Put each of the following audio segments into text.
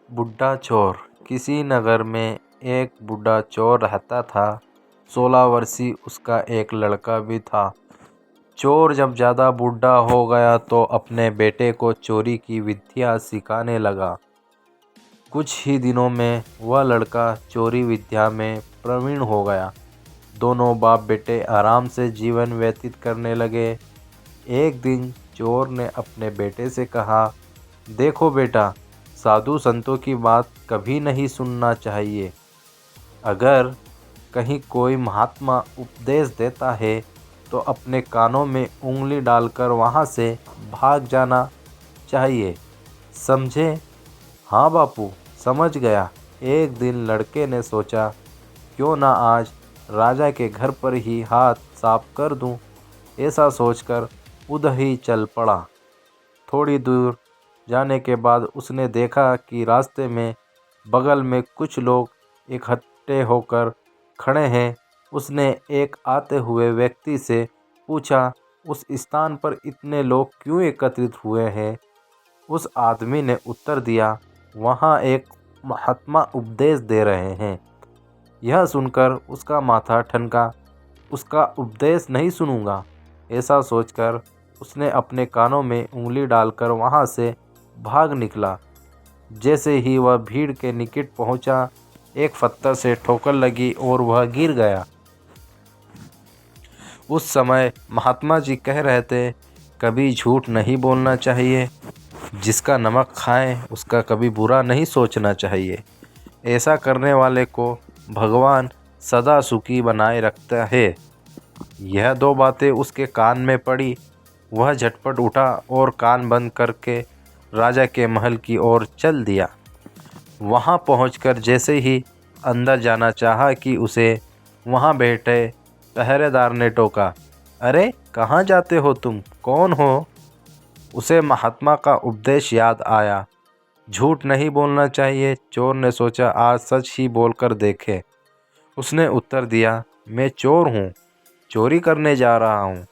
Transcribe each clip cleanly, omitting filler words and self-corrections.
बुढ़ा चोर। किसी नगर में एक बूढ़ा चोर रहता था। 16 वर्षीय उसका एक लड़का भी था। चोर जब ज़्यादा बूढ़ा हो गया तो अपने बेटे को चोरी की विद्या सिखाने लगा। कुछ ही दिनों में वह लड़का चोरी विद्या में प्रवीण हो गया। दोनों बाप बेटे आराम से जीवन व्यतीत करने लगे। एक दिन चोर ने अपने बेटे से कहा, देखो बेटा, साधु संतों की बात कभी नहीं सुनना चाहिए। अगर कहीं कोई महात्मा उपदेश देता है तो अपने कानों में उंगली डालकर वहाँ से भाग जाना चाहिए, समझे? हाँ बापू, समझ गया। एक दिन लड़के ने सोचा, क्यों ना आज राजा के घर पर ही हाथ साफ कर दूं। ऐसा सोचकर उधर ही चल पड़ा। थोड़ी दूर जाने के बाद उसने देखा कि रास्ते में बगल में कुछ लोग इकट्ठे होकर खड़े हैं। उसने एक आते हुए व्यक्ति से पूछा, उस स्थान पर इतने लोग क्यों एकत्रित हुए हैं? उस आदमी ने उत्तर दिया, वहाँ एक महात्मा उपदेश दे रहे हैं। यह सुनकर उसका माथा ठनका। उसका उपदेश नहीं सुनूंगा। ऐसा सोचकर उसने अपने कानों में उंगली डालकर वहाँ से भाग निकला। जैसे ही वह भीड़ के निकट पहुँचा, एक पत्थर से ठोकर लगी और वह गिर गया। उस समय महात्मा जी कह रहे थे, कभी झूठ नहीं बोलना चाहिए। जिसका नमक खाए उसका कभी बुरा नहीं सोचना चाहिए। ऐसा करने वाले को भगवान सदा सुखी बनाए रखता है। यह दो बातें उसके कान में पड़ी। वह झटपट उठा और कान बंद करके राजा के महल की ओर चल दिया। वहां पहुंचकर जैसे ही अंदर जाना चाहा कि उसे वहां बैठे पहरेदार ने टोका, अरे कहाँ जाते हो तुम? कौन हो? उसे महात्मा का उपदेश याद आया। झूठ नहीं बोलना चाहिए। चोर ने सोचा, आज सच ही बोलकर देखे। उसने उत्तर दिया, मैं चोर हूँ, चोरी करने जा रहा हूँ।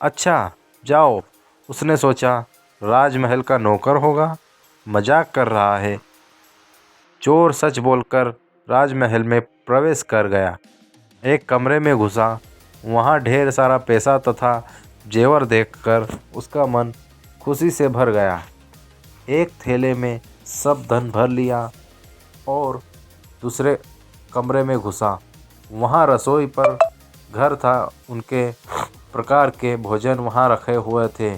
अच्छा जाओ। उसने सोचा, राजमहल का नौकर होगा, मजाक कर रहा है। चोर सच बोलकर राजमहल में प्रवेश कर गया। एक कमरे में घुसा। वहाँ ढेर सारा पैसा तथा जेवर देखकर उसका मन खुशी से भर गया। एक थैले में सब धन भर लिया और दूसरे कमरे में घुसा। वहाँ रसोई पर घर था। उनके प्रकार के भोजन वहाँ रखे हुए थे।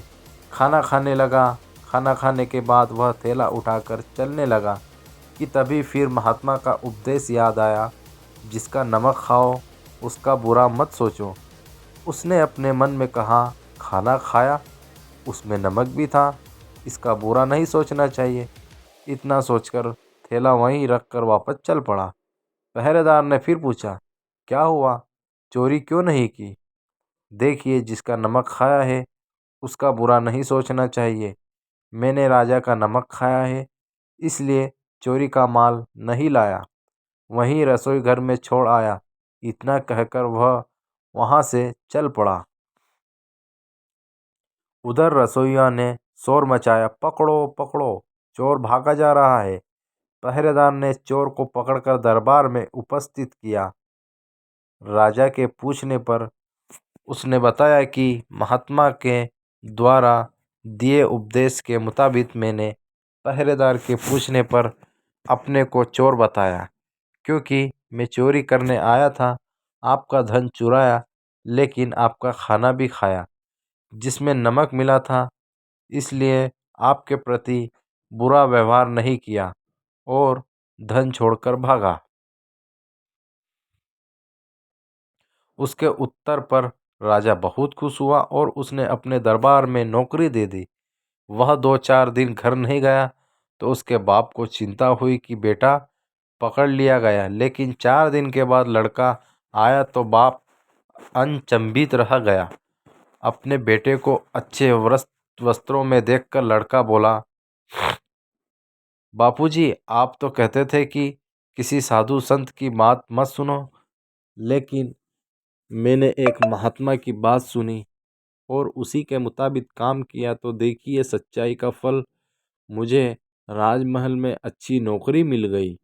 खाना खाने लगा। खाना खाने के बाद वह थैला उठाकर चलने लगा कि तभी फिर महात्मा का उपदेश याद आया, जिसका नमक खाओ उसका बुरा मत सोचो। उसने अपने मन में कहा, खाना खाया, उसमें नमक भी था, इसका बुरा नहीं सोचना चाहिए। इतना सोचकर थैला वहीं रखकर वापस चल पड़ा। पहरेदार ने फिर पूछा, क्या हुआ? चोरी क्यों नहीं की? देखिए, जिसका नमक खाया है उसका बुरा नहीं सोचना चाहिए। मैंने राजा का नमक खाया है, इसलिए चोरी का माल नहीं लाया, वहीं रसोई घर में छोड़ आया। इतना कहकर वह वहां से चल पड़ा। उधर रसोइया ने शोर मचाया, पकड़ो पकड़ो, चोर भागा जा रहा है। पहरेदार ने चोर को पकड़कर दरबार में उपस्थित किया। राजा के पूछने पर उसने बताया कि महात्मा के द्वारा दिए उपदेश के मुताबिक मैंने पहरेदार के पूछने पर अपने को चोर बताया, क्योंकि मैं चोरी करने आया था। आपका धन चुराया, लेकिन आपका खाना भी खाया जिसमें नमक मिला था। इसलिए आपके प्रति बुरा व्यवहार नहीं किया और धन छोड़कर भागा। उसके उत्तर पर राजा बहुत खुश हुआ और उसने अपने दरबार में नौकरी दे दी। वह 2-4 दिन घर नहीं गया तो उसके बाप को चिंता हुई कि बेटा पकड़ लिया गया। लेकिन 4 दिन के बाद लड़का आया तो बाप अचंभित रह गया। अपने बेटे को अच्छे वस्त्रों में देखकर लड़का बोला, बापूजी, आप तो कहते थे कि किसी साधु संत की बात मत सुनो, लेकिन मैंने एक महात्मा की बात सुनी और उसी के मुताबिक काम किया तो देखिए सच्चाई का फल मुझे राजमहल में अच्छी नौकरी मिल गई।